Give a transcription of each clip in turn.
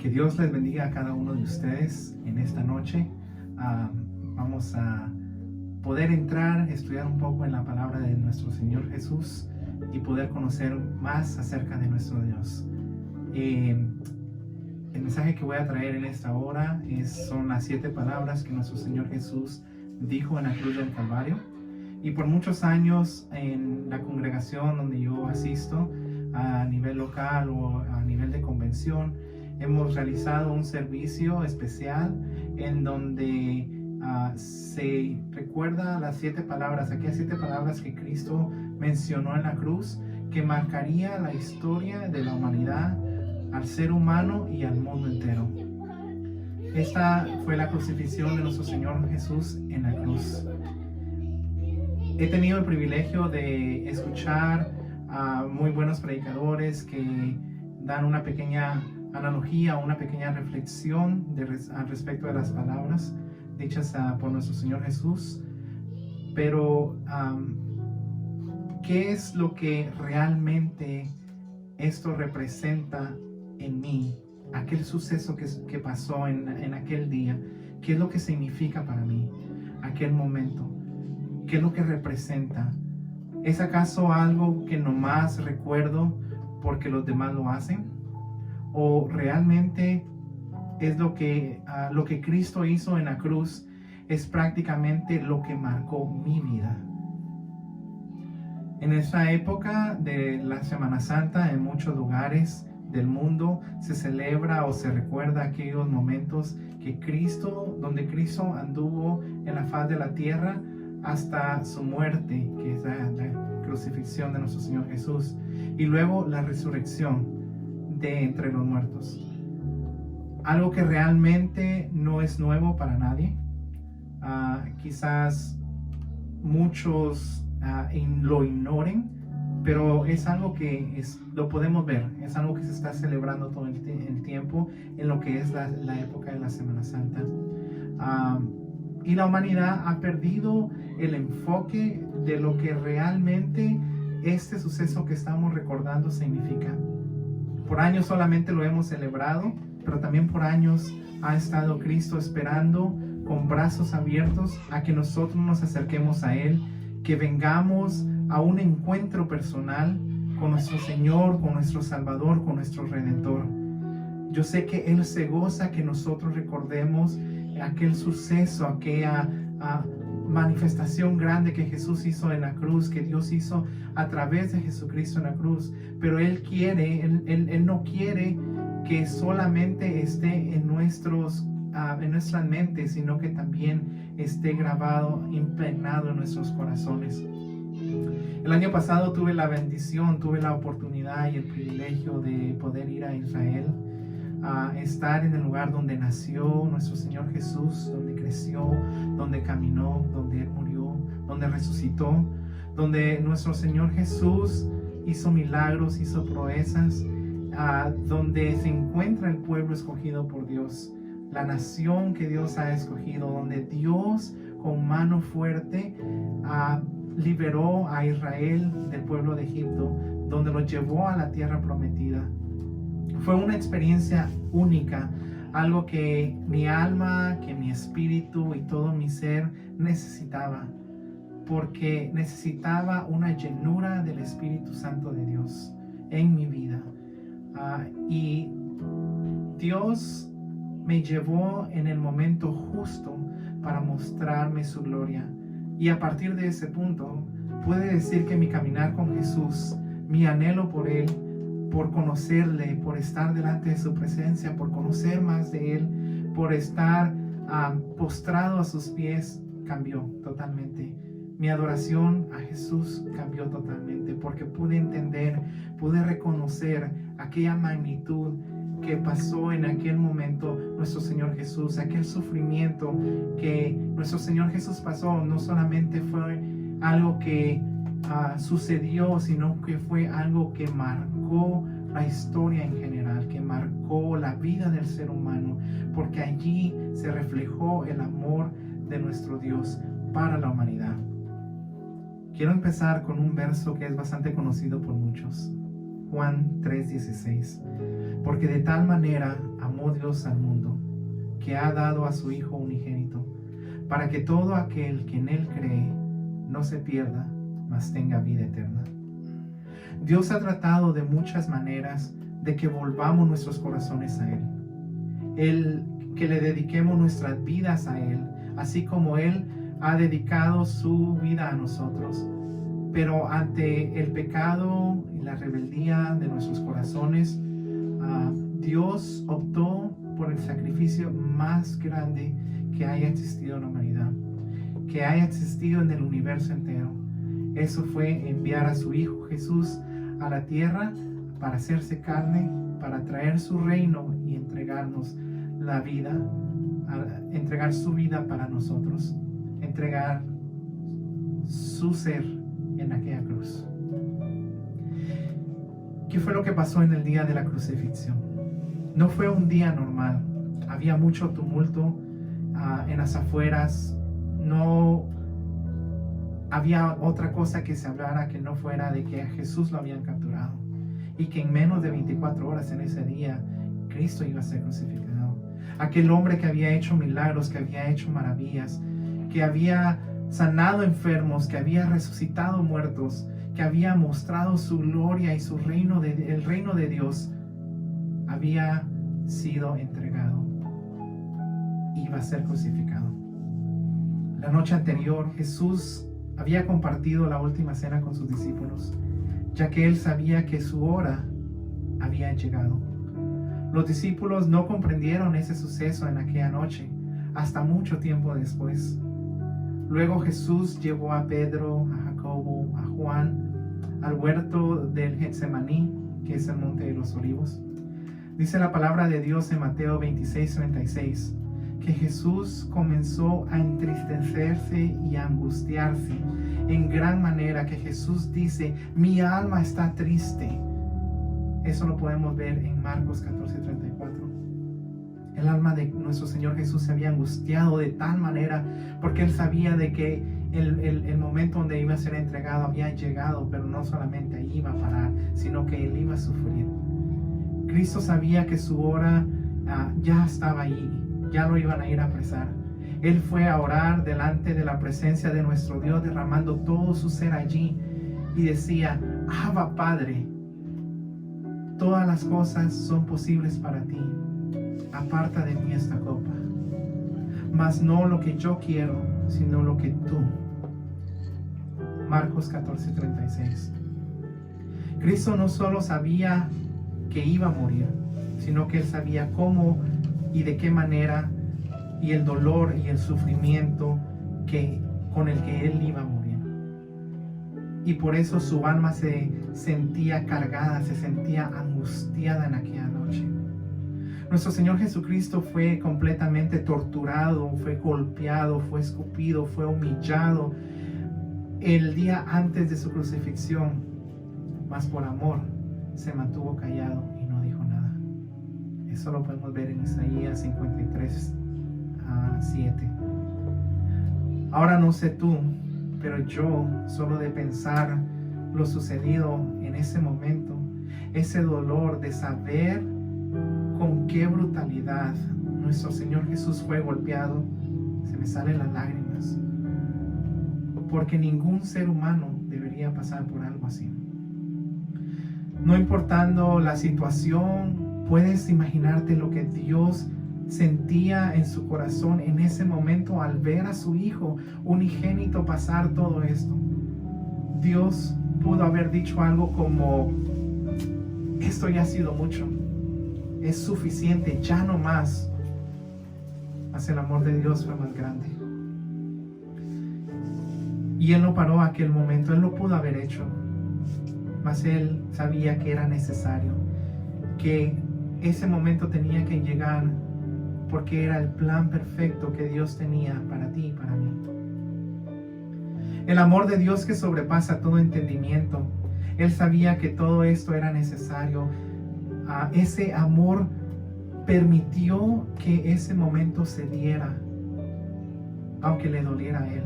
Que Dios les bendiga a cada uno de ustedes en esta noche. Vamos a poder entrar, estudiar un poco en la palabra de nuestro Señor Jesús y poder conocer más acerca de nuestro Dios. El mensaje que voy a traer en esta hora son las 7 palabras que nuestro Señor Jesús dijo en la cruz del Calvario. Y por muchos años en la congregación donde yo asisto, a nivel local o a nivel de convención, hemos realizado un servicio especial en donde se recuerda las 7 palabras, aquellas 7 palabras que Cristo mencionó en la cruz, que marcaría la historia de la humanidad, al ser humano y al mundo entero. Esta fue la crucifixión de nuestro Señor Jesús en la cruz. He tenido el privilegio de escuchar a muy buenos predicadores que dan una pequeña analogía, una pequeña reflexión al respecto de las palabras dichas por nuestro Señor Jesús. Pero, ¿qué es lo que realmente esto representa en mí? Aquel suceso que pasó en aquel día, ¿qué es lo que significa para mí aquel momento? ¿Qué es lo que representa? ¿Es acaso algo que nomás recuerdo porque los demás lo hacen? ¿O realmente es lo que Cristo hizo en la cruz es prácticamente lo que marcó mi vida? En esta época de la Semana Santa, en muchos lugares del mundo se celebra o se recuerda aquellos momentos donde Cristo anduvo en la faz de la tierra hasta su muerte, que es la crucifixión de nuestro Señor Jesús, y luego la resurrección de entre los muertos. Algo que realmente no es nuevo para nadie. Quizás muchos lo ignoren, pero es algo que lo podemos ver, es algo que se está celebrando todo el tiempo en lo que es la época de la Semana Santa. Y la humanidad ha perdido el enfoque de lo que realmente este suceso que estamos recordando significa. Por años solamente lo hemos celebrado, pero también por años ha estado Cristo esperando con brazos abiertos a que nosotros nos acerquemos a Él, que vengamos a un encuentro personal con nuestro Señor, con nuestro Salvador, con nuestro Redentor. Yo sé que Él se goza que nosotros recordemos aquel suceso, aquella manifestación grande que Jesús hizo en la cruz, que Dios hizo a través de Jesucristo en la cruz. Pero Él no quiere que solamente esté en nuestras mentes, sino que también esté grabado, impregnado en nuestros corazones. El año pasado tuve la oportunidad y el privilegio de poder ir a Israel, a estar en el lugar donde nació nuestro Señor Jesús, donde creció, donde caminó, donde Él murió, donde resucitó, donde nuestro Señor Jesús hizo milagros, hizo proezas, donde se encuentra el pueblo escogido por Dios, la nación que Dios ha escogido, donde Dios con mano fuerte liberó a Israel del pueblo de Egipto, donde lo llevó a la tierra prometida. Fue una experiencia única, algo que mi alma, que mi espíritu y todo mi ser necesitaba, porque necesitaba una llenura del Espíritu Santo de Dios en mi vida. Y Dios me llevó en el momento justo para mostrarme su gloria. Y a partir de ese punto, puedo decir que mi caminar con Jesús, mi anhelo por Él, por conocerle, por estar delante de su presencia, por conocer más de Él, por estar postrado a sus pies, cambió totalmente. Mi adoración a Jesús cambió totalmente, porque pude entender, pude reconocer aquella magnitud que pasó en aquel momento nuestro Señor Jesús, aquel sufrimiento que nuestro Señor Jesús pasó. No solamente fue algo que sucedió, sino que fue algo que marcó la historia en general, que marcó la vida del ser humano, porque allí se reflejó el amor de nuestro Dios para la humanidad. Quiero empezar con un verso que es bastante conocido por muchos, Juan 3:16. Porque de tal manera amó amó Dios al mundo, que ha dado a su Hijo unigénito, para que todo aquel que en Él cree no se pierda, mas tenga vida eterna. Dios ha tratado de muchas maneras de que volvamos nuestros corazones a Él, que le dediquemos nuestras vidas a Él, así como Él ha dedicado su vida a nosotros. Pero ante el pecado y la rebeldía de nuestros corazones, Dios optó por el sacrificio más grande que haya existido en la humanidad, que haya existido en el universo entero. Eso fue enviar a su Hijo Jesús a la tierra para hacerse carne, para traer su reino y entregarnos la vida, entregar su vida para nosotros, entregar su ser en aquella cruz. ¿Qué fue lo que pasó en el día de la crucifixión? No fue un día normal. Había mucho tumulto en las afueras. No había otra cosa que se hablara que no fuera de que a Jesús lo habían capturado y que en menos de 24 horas en ese día Cristo iba a ser crucificado. Aquel hombre que había hecho milagros, que había hecho maravillas, que había sanado enfermos, que había resucitado muertos, que había mostrado su gloria y su reino, el reino de Dios, había sido entregado. Iba a ser crucificado. La noche anterior, Jesús había compartido la última cena con sus discípulos, ya que él sabía que su hora había llegado. Los discípulos no comprendieron ese suceso en aquella noche, hasta mucho tiempo después. Luego Jesús llevó a Pedro, a Jacobo, a Juan, al huerto del Getsemaní, que es el monte de los olivos. Dice la palabra de Dios en Mateo 26:36, que Jesús comenzó a entristecerse y a angustiarse en gran manera, que Jesús dice, mi alma está triste. Eso lo podemos ver en Marcos 14:34. El alma de nuestro Señor Jesús se había angustiado de tal manera porque Él sabía de que el momento donde iba a ser entregado había llegado, pero no solamente ahí iba a parar, sino que Él iba a sufrir. Cristo sabía que su hora ya estaba ahí, ya lo iban a ir a apresar. Él fue a orar delante de la presencia de nuestro Dios, derramando todo su ser allí, y decía, Abba Padre, todas las cosas son posibles para ti. Aparta de mí esta copa, mas no lo que yo quiero, sino lo que tú. Marcos 14:36. Cristo no solo sabía que iba a morir, sino que Él sabía cómo y de qué manera, y el dolor y el sufrimiento con el que Él iba a morir. Y por eso su alma se sentía cargada, se sentía angustiada en aquella noche. Nuestro Señor Jesucristo fue completamente torturado, fue golpeado, fue escupido, fue humillado el día antes de su crucifixión, mas por amor se mantuvo callado y no dijo nada. Eso lo podemos ver en Isaías 53:7. Ahora no sé tú, pero yo, solo de pensar lo sucedido en ese momento, ese dolor de saber con qué brutalidad nuestro Señor Jesús fue golpeado, se me salen las lágrimas, porque ningún ser humano debería pasar por algo así. No importando la situación, puedes imaginarte lo que Dios sentía en su corazón en ese momento al ver a su Hijo unigénito pasar todo esto. Dios pudo haber dicho algo como, esto ya ha sido mucho, es suficiente, ya no más. Mas el amor de Dios fue más grande. Y Él no paró aquel momento. Él lo pudo haber hecho, mas Él sabía que era necesario, que ese momento tenía que llegar, porque era el plan perfecto que Dios tenía para ti y para mí. El amor de Dios que sobrepasa todo entendimiento. Él sabía que todo esto era necesario. Ese amor permitió que ese momento se diera, aunque le doliera a Él.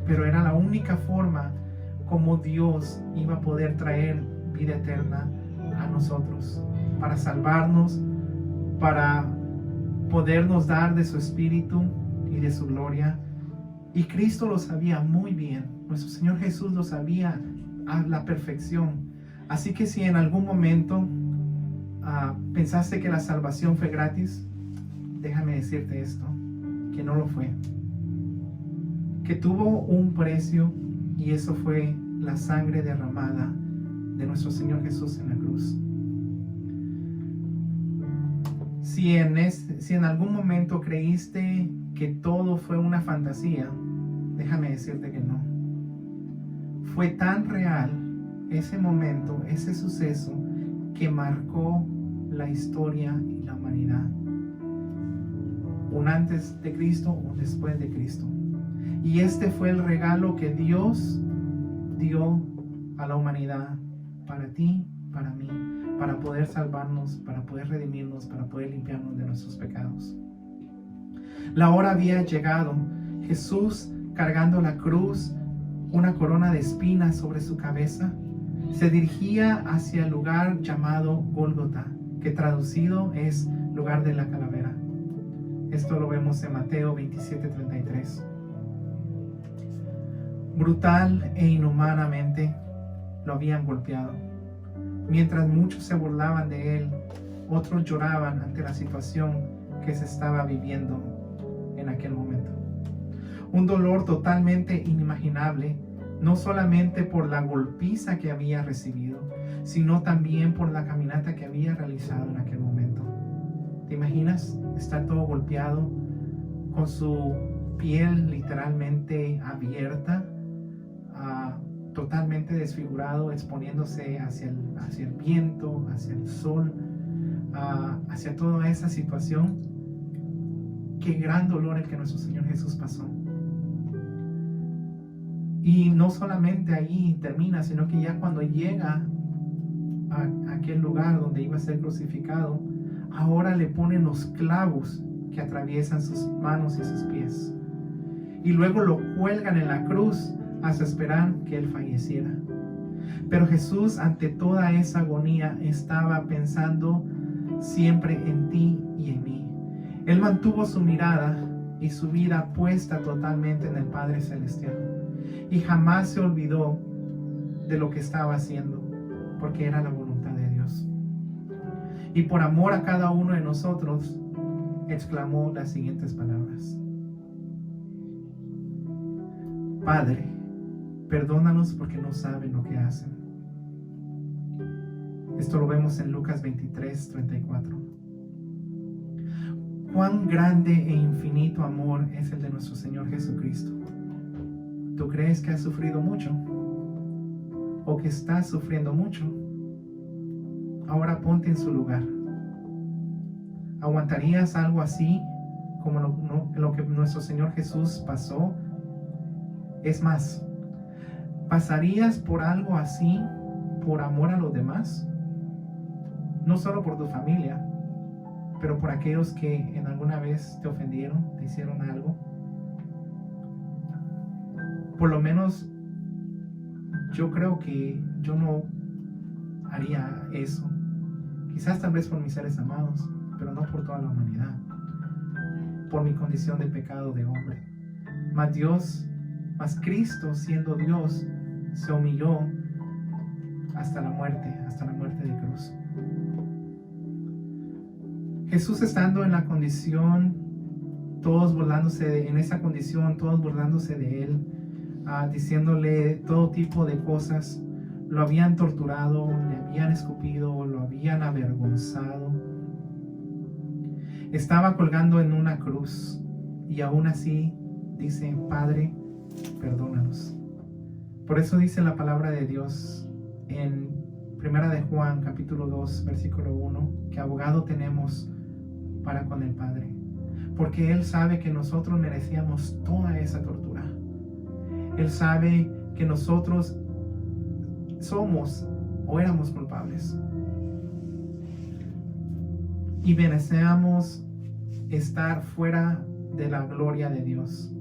Pero era la única forma como Dios iba a poder traer vida eterna a nosotros, para salvarnos para podernos dar de su Espíritu y de su gloria. Y Cristo lo sabía muy bien. Nuestro Señor Jesús lo sabía a la perfección. Así que si en algún momento pensaste que la salvación fue gratis, déjame decirte esto, que no lo fue. Que tuvo un precio, y eso fue la sangre derramada de nuestro Señor Jesús en la cruz. Si en algún momento creíste que todo fue una fantasía, déjame decirte que no. Fue tan real ese momento, ese suceso, que marcó la historia y la humanidad. Un antes de Cristo, un después de Cristo. Y este fue el regalo que Dios dio a la humanidad, para ti, para mí, para poder salvarnos, para poder redimirnos, para poder limpiarnos de nuestros pecados. La hora había llegado. Jesús, cargando la cruz, una corona de espinas sobre su cabeza, se dirigía hacia el lugar llamado Gólgota, que traducido es lugar de la calavera. Esto lo vemos en Mateo 27:33. Brutal e inhumanamente lo habían golpeado. Mientras muchos se burlaban de él, otros lloraban ante la situación que se estaba viviendo en aquel momento. Un dolor totalmente inimaginable, no solamente por la golpiza que había recibido, sino también por la caminata que había realizado en aquel momento. ¿Te imaginas estar todo golpeado, con su piel literalmente abierta, totalmente desfigurado, exponiéndose hacia el viento, hacia el sol, hacia toda esa situación? Qué gran dolor el que nuestro Señor Jesús pasó. Y no solamente ahí termina, sino que ya cuando llega a aquel lugar donde iba a ser crucificado, ahora le ponen los clavos que atraviesan sus manos y sus pies. Y luego lo cuelgan en la cruz hasta esperar que él falleciera. Pero Jesús, ante toda esa agonía, estaba pensando siempre en ti y en mí. Él mantuvo su mirada y su vida puesta totalmente en el Padre Celestial, y jamás se olvidó de lo que estaba haciendo, porque era la voluntad de Dios. Y por amor a cada uno de nosotros, exclamó las siguientes palabras: Padre, perdónalos porque no saben lo que hacen. Esto lo vemos en Lucas 23:34. Cuán grande e infinito amor es el de nuestro Señor Jesucristo. ¿Tú crees que has sufrido mucho? ¿O que estás sufriendo mucho? Ahora ponte en su lugar. ¿Aguantarías algo así como lo que nuestro Señor Jesús pasó? Es más, ¿pasarías por algo así por amor a los demás? No solo por tu familia, pero por aquellos que en alguna vez te ofendieron, te hicieron algo. Por lo menos yo creo que yo no haría eso. Quizás tal vez por mis seres amados, pero no por toda la humanidad, por mi condición de pecado de hombre. Mas Cristo, siendo Dios, se humilló hasta la muerte de cruz. Jesús, estando en la condición, todos burlándose de él, diciéndole todo tipo de cosas. Lo habían torturado, le habían escupido, lo habían avergonzado. Estaba colgando en una cruz, y aún así dice: Padre, perdónanos. Por eso dice la palabra de Dios en 1 de Juan capítulo 2 versículo 1, que abogado tenemos para con el Padre, porque Él sabe que nosotros merecíamos toda esa tortura. Él sabe que nosotros somos o éramos culpables y merecíamos estar fuera de la gloria de Dios.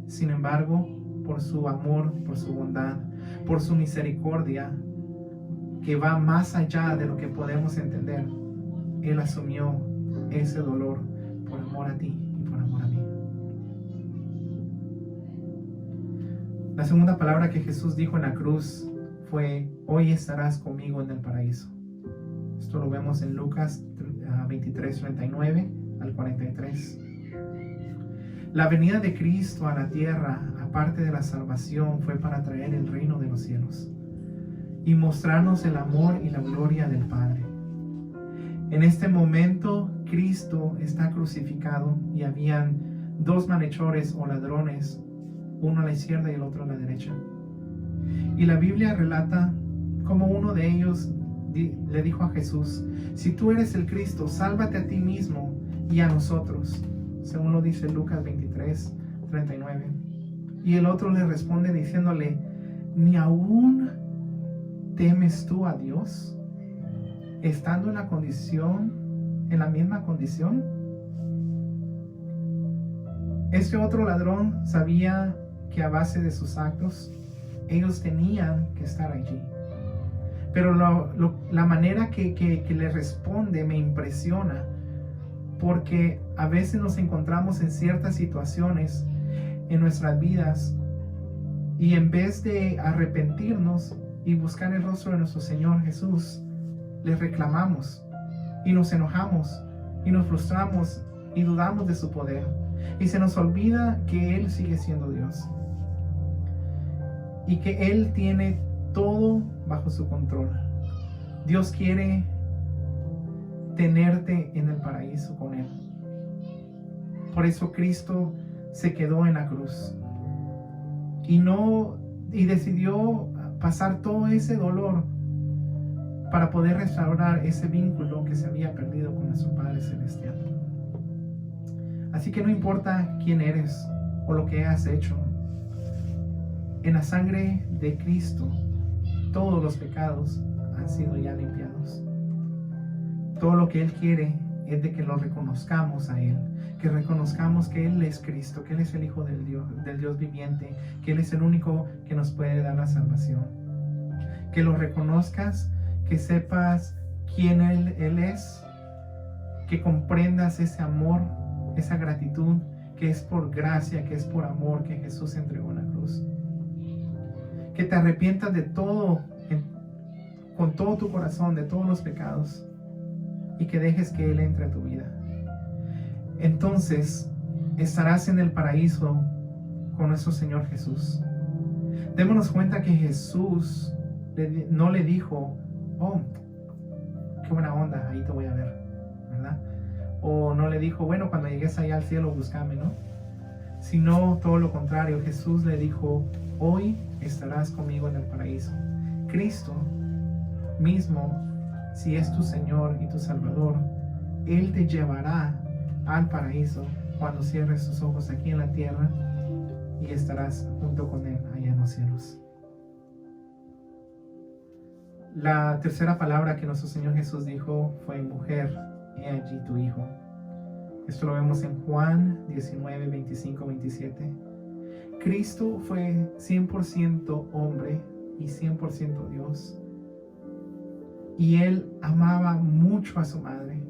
Sin embargo, por su amor, por su bondad, por su misericordia, que va más allá de lo que podemos entender, Él asumió ese dolor por amor a ti y por amor a mí. La segunda palabra que Jesús dijo en la cruz fue: hoy estarás conmigo en el paraíso. Esto lo vemos en Lucas 23, 39 al 43. La venida de Cristo a la tierra, aparte de la salvación, fue para traer el reino de los cielos y mostrarnos el amor y la gloria del Padre. En este momento, Cristo está crucificado y habían dos malhechores o ladrones, uno a la izquierda y el otro a la derecha. Y la Biblia relata cómo uno de ellos le dijo a Jesús: si tú eres el Cristo, sálvate a ti mismo y a nosotros, según lo dice Lucas 23, 39. Y el otro le responde diciéndole: ¿ni aún temes tú a Dios, estando en la misma condición? Este otro ladrón sabía que a base de sus actos ellos tenían que estar allí. Pero la manera que le responde me impresiona, porque a veces nos encontramos en ciertas situaciones en nuestras vidas y en vez de arrepentirnos y buscar el rostro de nuestro Señor Jesús, le reclamamos y nos enojamos y nos frustramos y dudamos de su poder, y se nos olvida que Él sigue siendo Dios y que Él tiene todo bajo su control. Dios quiere tenerte en el paraíso con Él. Por eso Cristo se quedó en la cruz y decidió pasar todo ese dolor para poder restaurar ese vínculo que se había perdido con nuestro Padre Celestial. Así que no importa quién eres o lo que has hecho, en la sangre de Cristo todos los pecados han sido ya limpiados. Todo lo que Él quiere es de que lo reconozcamos a Él, que reconozcamos que Él es Cristo, que Él es el Hijo del Dios viviente, que Él es el único que nos puede dar la salvación. Que lo reconozcas, que sepas quién Él es, que comprendas ese amor, esa gratitud, que es por gracia, que es por amor que Jesús se entregó en la cruz. Que te arrepientas de todo, con todo tu corazón, de todos los pecados, y que dejes que Él entre a tu vida. Entonces estarás en el paraíso con nuestro Señor Jesús. Démonos cuenta que Jesús no le dijo: oh, qué buena onda, ahí te voy a ver, ¿verdad? O no le dijo: bueno, cuando llegues allá al cielo, búscame, ¿no? Sino todo lo contrario. Jesús le dijo: hoy estarás conmigo en el paraíso. Cristo mismo, si es tu Señor y tu Salvador, Él te llevará al paraíso cuando cierres tus ojos aquí en la tierra y estarás junto con Él allá en los cielos. La tercera palabra que nuestro Señor Jesús dijo fue: mujer, he allí tu hijo. Esto lo vemos en Juan 19, 25, 27. Cristo fue 100% hombre y 100% Dios. Y Él amaba mucho a su madre,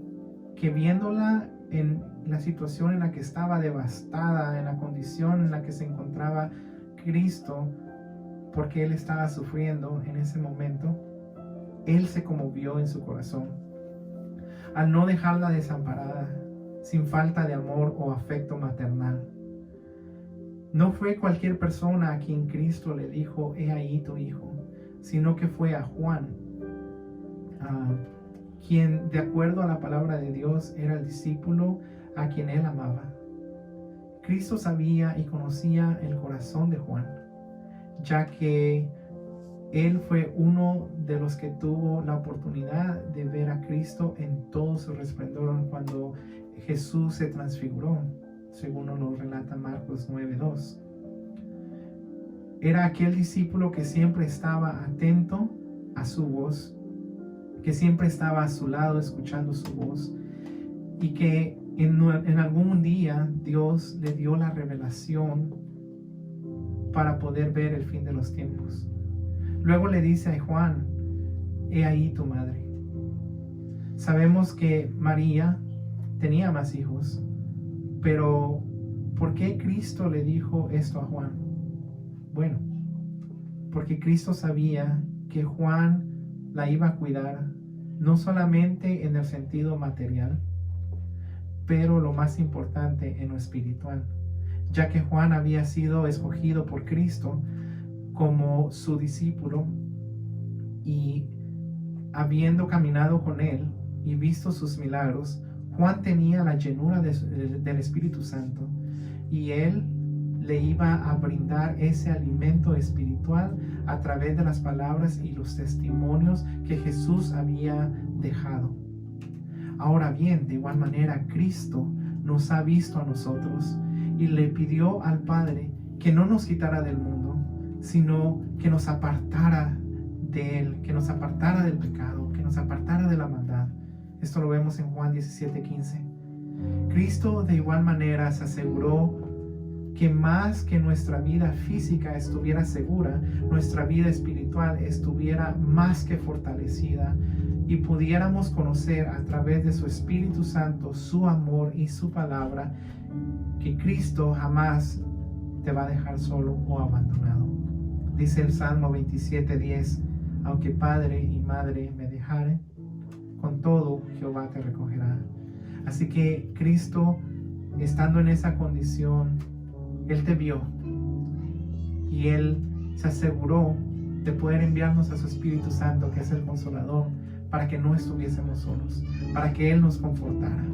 que viéndola en la situación en la que estaba devastada, en la condición en la que se encontraba Cristo, porque Él estaba sufriendo en ese momento, Él se conmovió en su corazón. Al no dejarla desamparada, sin falta de amor o afecto maternal. No fue cualquier persona a quien Cristo le dijo: he ahí tu hijo, sino que fue a Juan, quien, de acuerdo a la palabra de Dios, era el discípulo a quien Él amaba. Cristo sabía y conocía el corazón de Juan, ya que él fue uno de los que tuvo la oportunidad de ver a Cristo en todo su resplandor cuando Jesús se transfiguró, según nos lo relata Marcos 9:2. Era aquel discípulo que siempre estaba atento a su voz, que siempre estaba a su lado escuchando su voz, y que en algún día Dios le dio la revelación para poder ver el fin de los tiempos. Luego le dice a Juan: he ahí tu madre. Sabemos que María tenía más hijos. Pero, ¿por qué Cristo le dijo esto a Juan? Bueno, porque Cristo sabía que Juan la iba a cuidar, no solamente en el sentido material, pero lo más importante, en lo espiritual, ya que Juan había sido escogido por Cristo como su discípulo, y habiendo caminado con él y visto sus milagros, Juan tenía la llenura del Espíritu Santo, y él le iba a brindar ese alimento espiritual a través de las palabras y los testimonios que Jesús había dejado. Ahora bien, de igual manera, Cristo nos ha visto a nosotros y le pidió al Padre que no nos quitara del mundo, sino que nos apartara de él, que nos apartara del pecado, que nos apartara de la maldad. Esto lo vemos en Juan 17:15. Cristo de igual manera se aseguró que más que nuestra vida física estuviera segura, nuestra vida espiritual estuviera más que fortalecida, y pudiéramos conocer a través de su Espíritu Santo, su amor y su palabra, que Cristo jamás te va a dejar solo o abandonado. Dice el Salmo 27:10: aunque padre y madre me dejaren, con todo Jehová te recogerá. Así que Cristo, estando en esa condición, Él te vio y Él se aseguró de poder enviarnos a su Espíritu Santo, que es el Consolador, para que no estuviésemos solos, para que Él nos confortara.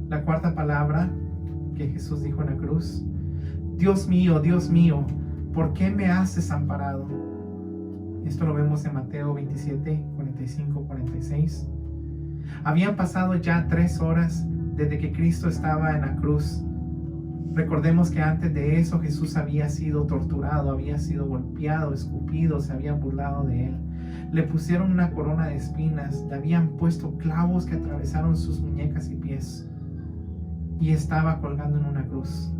La cuarta palabra que Jesús dijo en la cruz: Dios mío, ¿por qué me has desamparado? Esto lo vemos en Mateo 27, 45, 46. Habían pasado ya 3 horas desde que Cristo estaba en la cruz. Recordemos que antes de eso Jesús había sido torturado, había sido golpeado, escupido, se habían burlado de él. Le pusieron una corona de espinas, le habían puesto clavos que atravesaron sus muñecas y pies, y estaba colgando en una cruz.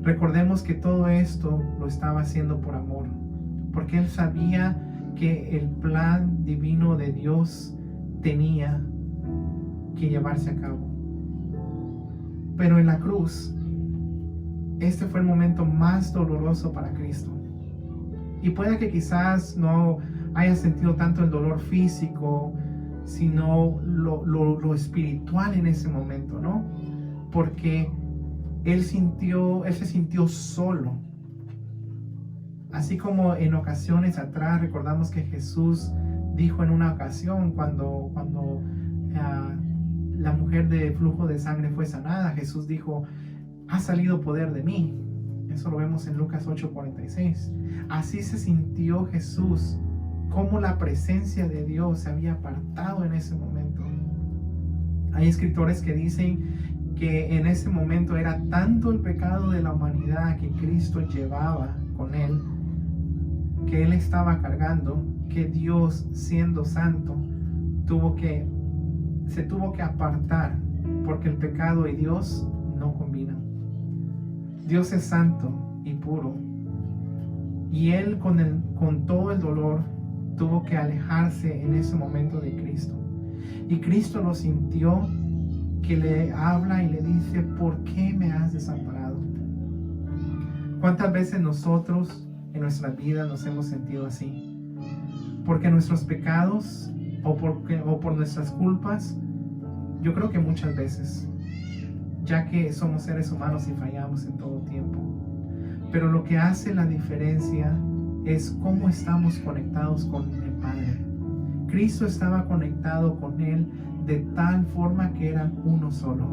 Recordemos que todo esto lo estaba haciendo por amor, porque él sabía que el plan divino de Dios tenía que llevarse a cabo. Pero en la cruz, este fue el momento más doloroso para Cristo. Y puede que quizás no haya sentido tanto el dolor físico, sino lo espiritual en ese momento, ¿no? Porque él se sintió solo. Así como en ocasiones atrás recordamos que Jesús dijo en una ocasión cuando la mujer de flujo de sangre fue sanada, Jesús dijo: ha salido poder de mí. Eso lo vemos en Lucas 8:46. Así se sintió Jesús, como la presencia de Dios se había apartado en ese momento. Hay escritores que dicen que en ese momento era tanto el pecado de la humanidad que Cristo llevaba con él, que él estaba cargando, que Dios, siendo santo, se tuvo que apartar, porque el pecado y Dios no combinan. Dios es santo y puro, y él con todo el dolor tuvo que alejarse en ese momento de Cristo. Y Cristo lo sintió, que le habla y le dice: ¿por qué me has desamparado? ¿Cuántas veces nosotros en nuestra vida nos hemos sentido así? Porque nuestros pecados o por nuestras culpas, yo creo que muchas veces, ya que somos seres humanos y fallamos en todo tiempo. Pero lo que hace la diferencia es cómo estamos conectados con el Padre. Cristo estaba conectado con Él de tal forma que eran uno solo,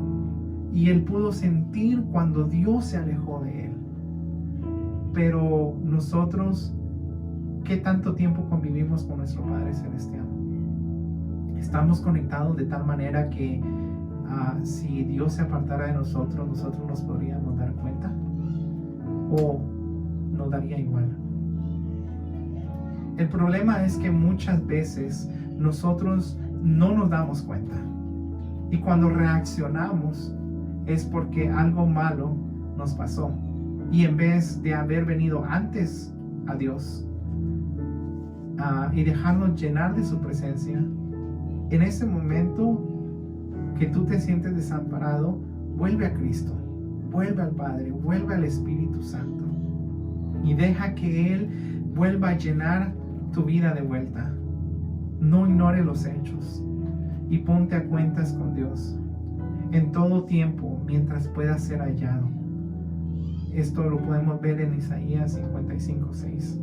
y Él pudo sentir cuando Dios se alejó de Él. Pero nosotros, ¿qué tanto tiempo convivimos con nuestro Padre Celestial? Estamos conectados de tal manera que si Dios se apartara de nosotros nos podríamos dar cuenta, o nos daría igual. El problema es que muchas veces nosotros no nos damos cuenta, y cuando reaccionamos es porque algo malo nos pasó, y en vez de haber venido antes a Dios y dejarnos llenar de su presencia, En ese momento que tú te sientes desamparado, vuelve a Cristo, vuelve al Padre, vuelve al Espíritu Santo y deja que Él vuelva a llenar tu vida de vuelta. No ignore los hechos y ponte a cuentas con Dios en todo tiempo mientras pueda ser hallado. Esto lo podemos ver en Isaías 55:6.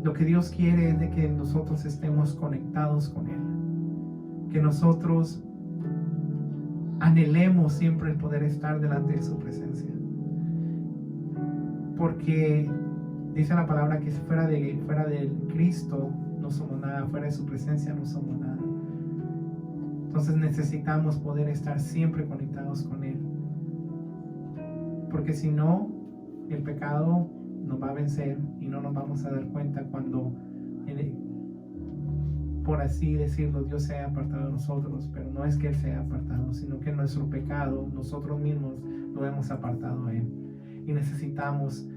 Lo que Dios quiere es de que nosotros estemos conectados con Él, que nosotros anhelemos siempre el poder estar delante de su presencia, porque dice la palabra que fuera de Cristo no somos nada, fuera de su presencia no somos nada. Entonces necesitamos poder estar siempre conectados con Él, porque si no, el pecado nos va a vencer y no nos vamos a dar cuenta cuando, por así decirlo, Dios se haya apartado de nosotros. Pero no es que Él se haya apartado, sino que nuestro pecado, nosotros mismos lo hemos apartado a Él. Y necesitamos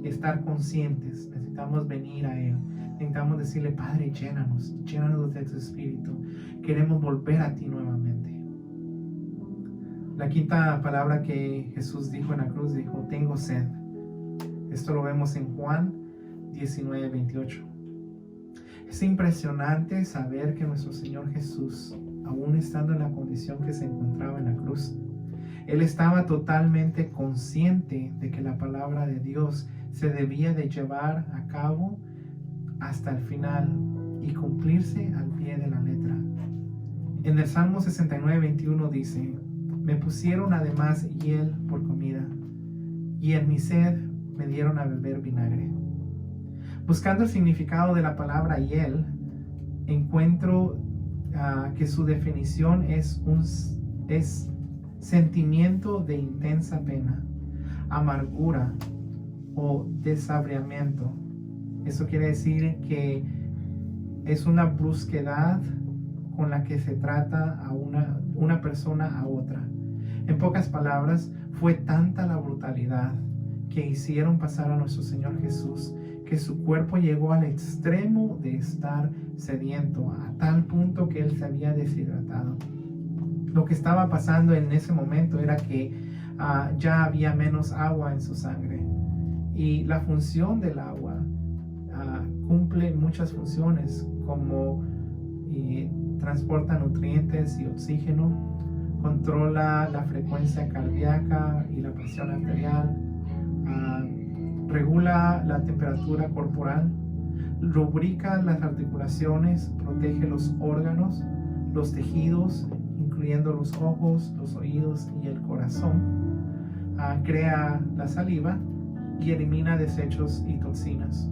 estar conscientes, necesitamos venir a Él, necesitamos decirle: Padre, llénanos de tu Espíritu, queremos volver a ti nuevamente. La quinta palabra que Jesús dijo en la cruz, dijo: tengo sed. Esto lo vemos en Juan 19:28. Es impresionante saber que nuestro Señor Jesús, aún estando en la condición que se encontraba en la cruz, Él estaba totalmente consciente de que la palabra de Dios se debía de llevar a cabo hasta el final y cumplirse al pie de la letra. En el Salmo 69:21 dice: me pusieron además hiel por comida, y en mi sed me dieron a beber vinagre. Buscando el significado de la palabra hiel, encuentro que su definición es sentimiento de intensa pena, amargura o desabriamiento. Eso quiere decir que es una brusquedad con la que se trata a una persona a otra. En pocas palabras, fue tanta la brutalidad que hicieron pasar a nuestro Señor Jesús que su cuerpo llegó al extremo de estar sediento, a tal punto que Él se había deshidratado. Lo que estaba pasando en ese momento era que ya había menos agua en su sangre, y la función del agua cumple muchas funciones, como transporta nutrientes y oxígeno, controla la frecuencia cardíaca y la presión arterial, regula la temperatura corporal, lubrica las articulaciones, protege los órganos, los tejidos, incluyendo los ojos, los oídos y el corazón, crea la saliva y elimina desechos y toxinas.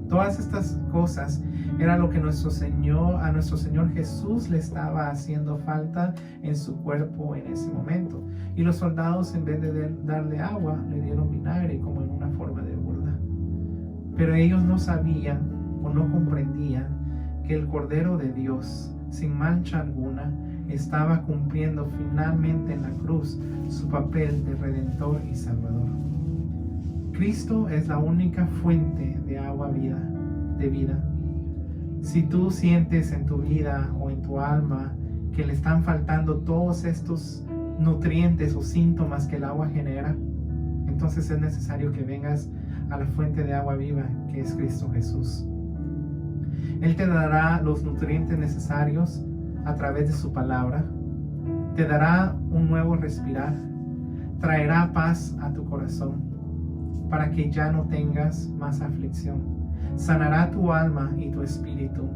Todas estas cosas era lo que a nuestro Señor Jesús le estaba haciendo falta en su cuerpo en ese momento. Y los soldados, en vez de darle agua, le dieron vinagre, como en una forma de burla. Pero ellos no sabían o no comprendían que el Cordero de Dios, sin mancha alguna, estaba cumpliendo finalmente en la cruz su papel de Redentor y Salvador. Cristo es la única fuente de agua de vida. Si tú sientes en tu vida o en tu alma que le están faltando todos estos nutrientes o síntomas que el agua genera, entonces es necesario que vengas a la fuente de agua viva, que es Cristo Jesús. Él te dará los nutrientes necesarios a través de su palabra, te dará un nuevo respirar, traerá paz a tu corazón para que ya no tengas más aflicción, sanará tu alma y tu espíritu.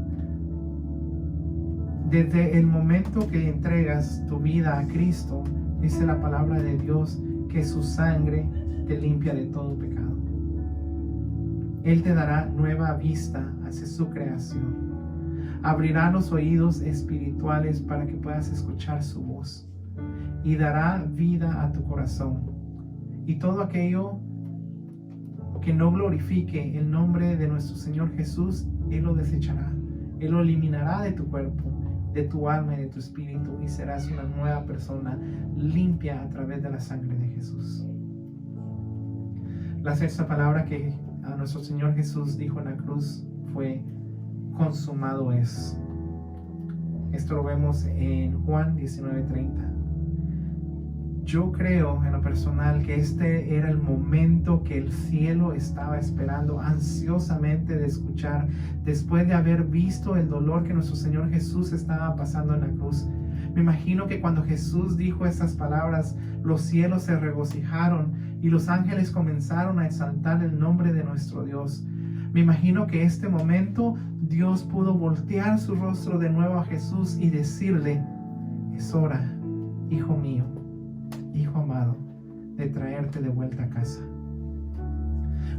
Desde el momento que entregas tu vida a Cristo, dice la palabra de Dios que su sangre te limpia de todo pecado. Él te dará nueva vista hacia su creación, abrirá los oídos espirituales para que puedas escuchar su voz, y dará vida a tu corazón. Y todo aquello que no glorifique el nombre de nuestro Señor Jesús, Él lo desechará. Él lo eliminará de tu cuerpo, de tu alma y de tu espíritu, y serás una nueva persona limpia a través de la sangre de Jesús. La sexta palabra que a nuestro Señor Jesús dijo en la cruz fue: consumado es. Esto lo vemos en Juan 19:30. Yo creo en lo personal que este era el momento que el cielo estaba esperando ansiosamente de escuchar, después de haber visto el dolor que nuestro Señor Jesús estaba pasando en la cruz. Me imagino que cuando Jesús dijo estas palabras, los cielos se regocijaron y los ángeles comenzaron a exaltar el nombre de nuestro Dios. Me imagino que en este momento Dios pudo voltear su rostro de nuevo a Jesús y decirle: es hora, hijo mío, hijo amado, de traerte de vuelta a casa.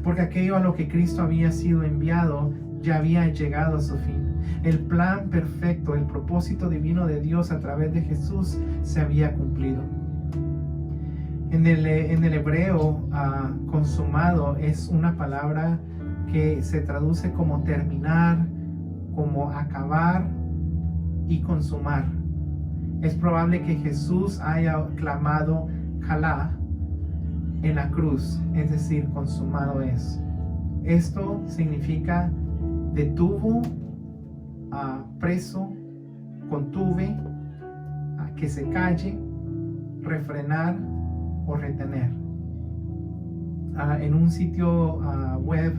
Porque aquello a lo que Cristo había sido enviado ya había llegado a su fin. El plan perfecto, el propósito divino de Dios a través de Jesús se había cumplido. En el hebreo, consumado es una palabra que se traduce como terminar, como acabar y consumar. Es probable que Jesús haya clamado Jalá en la cruz, es decir, consumado es. Esto significa detuvo, preso, contuve, que se calle, refrenar o retener. En un sitio web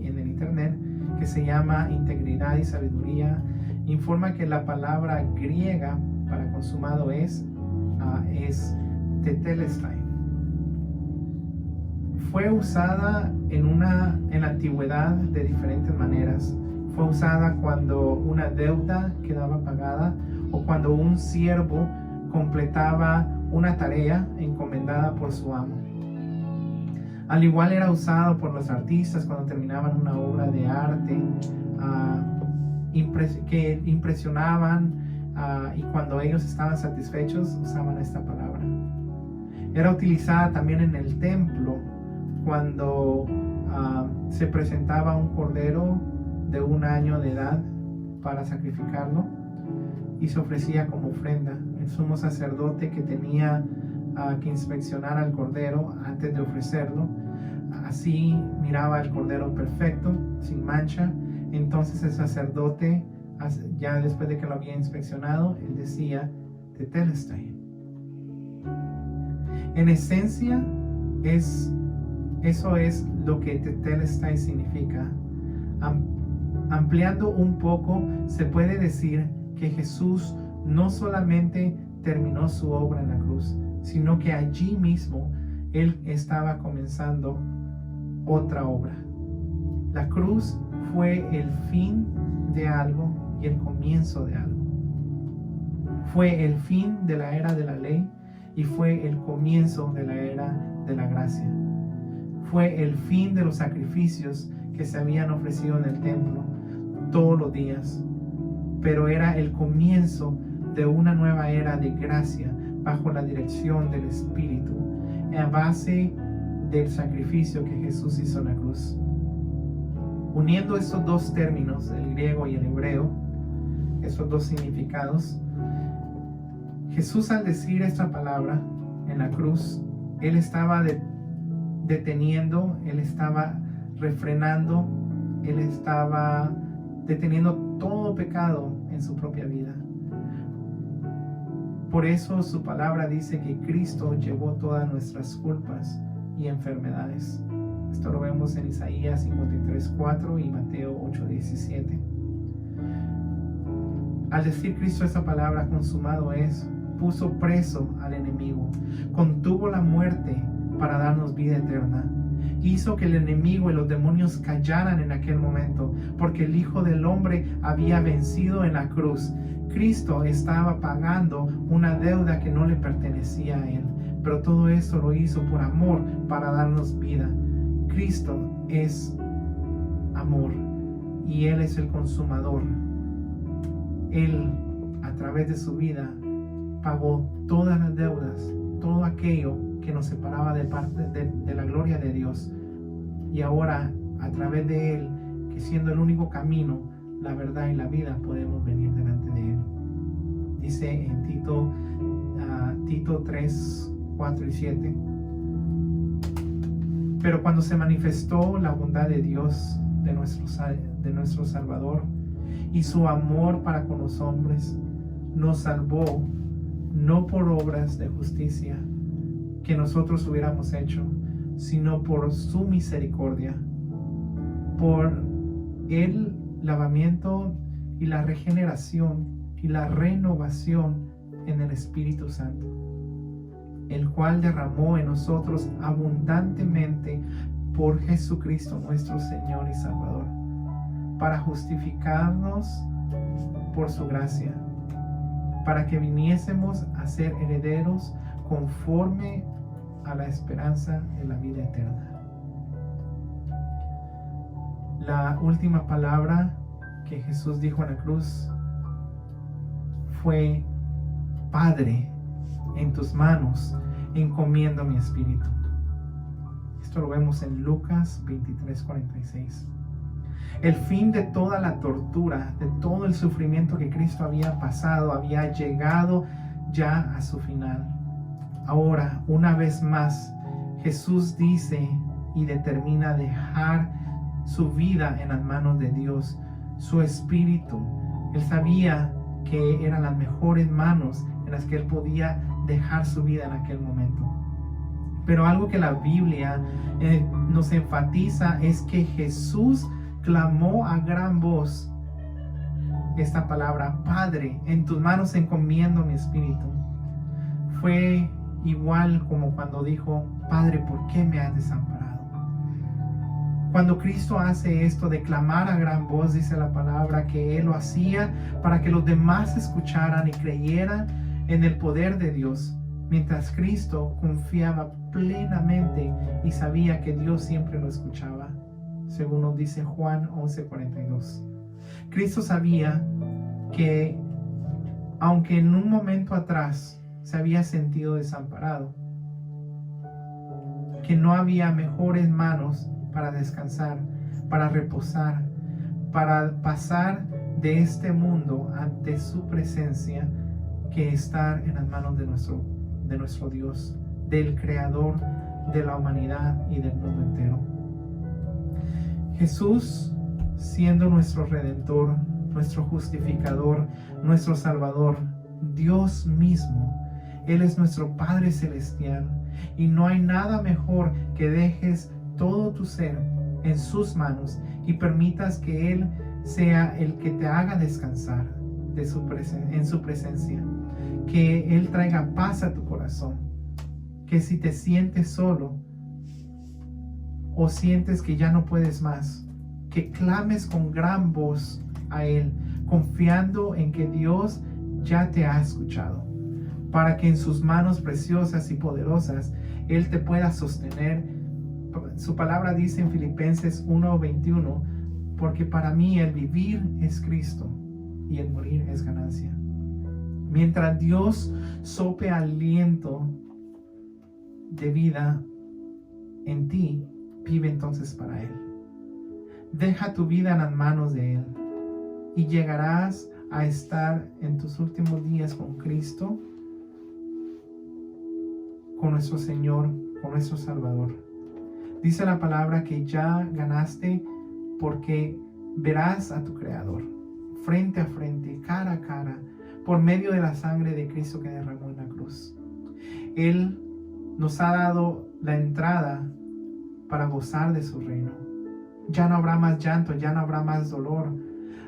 en el internet que se llama Integridad y Sabiduría, informa que la palabra griega para consumado es tetelestai. Fue usada en la antigüedad de diferentes maneras. Fue usada cuando una deuda quedaba pagada o cuando un siervo completaba una tarea encomendada por su amo. Al igual era usado por los artistas cuando terminaban una obra de arte que impresionaban, y cuando ellos estaban satisfechos usaban esta palabra. Era utilizada también en el templo cuando se presentaba un cordero de 1 año de edad para sacrificarlo y se ofrecía como ofrenda. El sumo sacerdote que tenía que inspeccionar al cordero antes de ofrecerlo, así miraba el cordero perfecto, sin mancha. Entonces el sacerdote, ya después de que lo había inspeccionado, él decía tetelestai. En esencia, eso es lo que tetelestai significa. Ampliando un poco, se puede decir que Jesús no solamente terminó su obra en la cruz, sino que allí mismo Él estaba comenzando otra obra. La cruz fue el fin de algo y el comienzo de algo. Fue el fin de la era de la ley y fue el comienzo de la era de la gracia. Fue el fin de los sacrificios que se habían ofrecido en el templo todos los días, pero era el comienzo de una nueva era de gracia bajo la dirección del Espíritu, a base del sacrificio que Jesús hizo en la cruz. Uniendo esos dos términos, el griego y el hebreo, esos dos significados, Jesús, al decir esta palabra en la cruz, Él estaba deteniendo, Él estaba refrenando, Él estaba deteniendo todo pecado en su propia vida. Por eso su palabra dice que Cristo llevó todas nuestras culpas y enfermedades. Esto lo vemos en Isaías 53:4 y Mateo 8:17. Al decir Cristo esta palabra, consumado es, puso preso al enemigo, contuvo la muerte para darnos vida eterna. Hizo que el enemigo y los demonios callaran en aquel momento, porque el Hijo del Hombre había vencido en la cruz. Cristo estaba pagando una deuda que no le pertenecía a Él, pero todo esto lo hizo por amor, para darnos vida. Cristo es amor y Él es el consumador. Él, a través de su vida, pagó todas las deudas, todo aquello que nos separaba de la gloria de Dios. Y ahora, a través de Él, que siendo el único camino, la verdad y la vida, podemos venir delante de Él. Dice en Tito 3, 4 y 7. Pero cuando se manifestó la bondad de Dios, de nuestro Salvador, y su amor para con los hombres nos salvó no por obras de justicia que nosotros hubiéramos hecho, sino por su misericordia, por el lavamiento y la regeneración y la renovación en el Espíritu Santo, el cual derramó en nosotros abundantemente por Jesucristo nuestro Señor y Salvador, para justificarnos por su gracia, para que viniésemos a ser herederos conforme a la esperanza de la vida eterna. La última palabra que Jesús dijo en la cruz fue: Padre, en tus manos encomiendo mi espíritu. Esto lo vemos en Lucas 23:46. El fin de toda la tortura, de todo el sufrimiento que Cristo había pasado, había llegado ya a su final. Ahora, una vez más, Jesús dice y determina dejar su vida en las manos de Dios, su espíritu. Él sabía que eran las mejores manos en las que él podía dejar su vida en aquel momento. Pero algo que la Biblia nos enfatiza es que Jesús clamó a gran voz esta palabra: Padre, en tus manos encomiendo mi espíritu. Fue igual como cuando dijo: Padre, ¿por qué me has desamparado? Cuando Cristo hace esto de clamar a gran voz, dice la palabra que Él lo hacía para que los demás escucharan y creyeran en el poder de Dios, mientras Cristo confiaba plenamente y sabía que Dios siempre lo escuchaba, según nos dice Juan 11:42. Cristo sabía que, aunque en un momento atrás se había sentido desamparado, que no había mejores manos para descansar, para reposar, para pasar de este mundo ante su presencia, que estar en las manos de nuestro Dios, del Creador de la humanidad y del mundo entero. Jesús, siendo nuestro Redentor, nuestro Justificador, nuestro Salvador, Dios mismo, Él es nuestro Padre Celestial, y no hay nada mejor que dejes todo tu ser en sus manos y permitas que Él sea el que te haga descansar en su presencia, que Él traiga paz a tu corazón, que si te sientes solo o sientes que ya no puedes más, que clames con gran voz a Él, confiando en que Dios ya te ha escuchado, para que en sus manos preciosas y poderosas Él te pueda sostener. Su palabra dice en Filipenses 1:21: porque para mí el vivir es Cristo y el morir es ganancia. Mientras Dios sople aliento de vida en ti, vive entonces para Él. Deja tu vida en las manos de Él y llegarás a estar en tus últimos días con Cristo, con nuestro Señor, con nuestro Salvador. Dice la palabra que ya ganaste porque verás a tu Creador frente a frente, cara a cara, por medio de la sangre de Cristo que derramó en la cruz. Él nos ha dado la entrada para gozar de su reino. Ya no habrá más llanto, ya no habrá más dolor.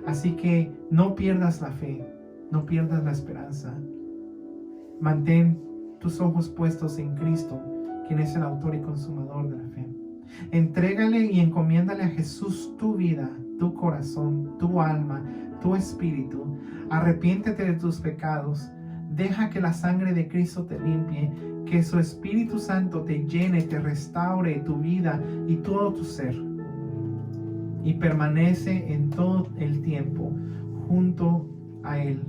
Así que no pierdas la fe, no pierdas la esperanza. Mantén tus ojos puestos en Cristo, quien es el autor y consumador de la fe. Entrégale y encomiéndale a Jesús tu vida, tu corazón, tu alma, tu espíritu. Arrepiéntete de tus pecados. Deja que la sangre de Cristo te limpie, que su Espíritu Santo te llene, te restaure tu vida y todo tu ser. Y permanece en todo el tiempo junto a Él.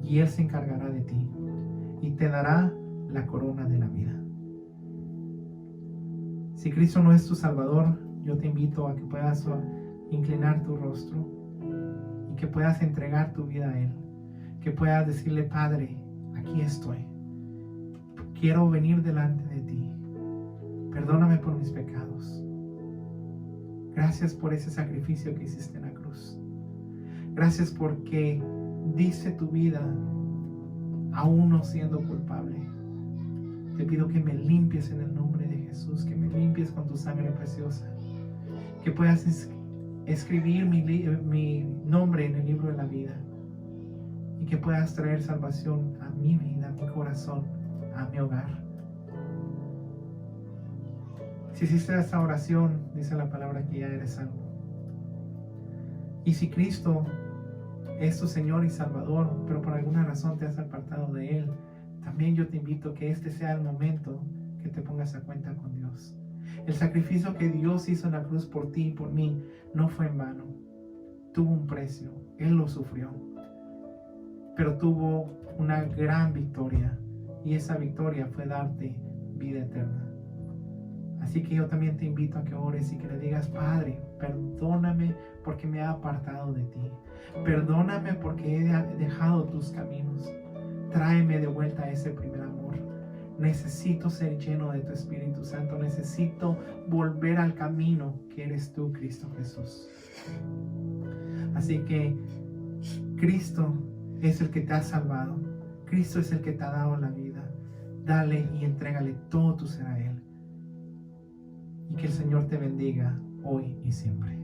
Y Él se encargará de ti y te dará la corona de la vida. Si Cristo no es tu Salvador, yo te invito a que puedas inclinar tu rostro y que puedas entregar tu vida a Él. Que puedas decirle: Padre, aquí estoy. Quiero venir delante de ti. Perdóname por mis pecados. Gracias por ese sacrificio que hiciste en la cruz. Gracias porque diste tu vida aún no siendo culpable. Te pido que me limpies en el nombre de Jesús, que me limpies con tu sangre preciosa, que puedas escribir mi nombre en el libro de la vida y que puedas traer salvación a mi vida, a mi corazón, a mi hogar. Si hiciste esta oración, dice la palabra que ya eres salvo. Y si Cristo es tu Señor y Salvador, pero por alguna razón te has apartado de Él, también yo te invito que este sea el momento que te pongas a cuenta con Dios. El sacrificio que Dios hizo en la cruz por ti y por mí no fue en vano. Tuvo un precio, Él lo sufrió, pero tuvo una gran victoria, y esa victoria fue darte vida eterna. Así que yo también te invito a que ores y que le digas: Padre, perdóname porque me he apartado de ti. Perdóname porque he dejado tus caminos. Tráeme de vuelta a ese primer amor. Necesito ser lleno de tu Espíritu Santo. Necesito volver al camino que eres tú, Cristo Jesús. Así que Cristo es el que te ha salvado. Cristo es el que te ha dado la vida. Dale y entrégale todo tu ser a Él. Y que el Señor te bendiga hoy y siempre.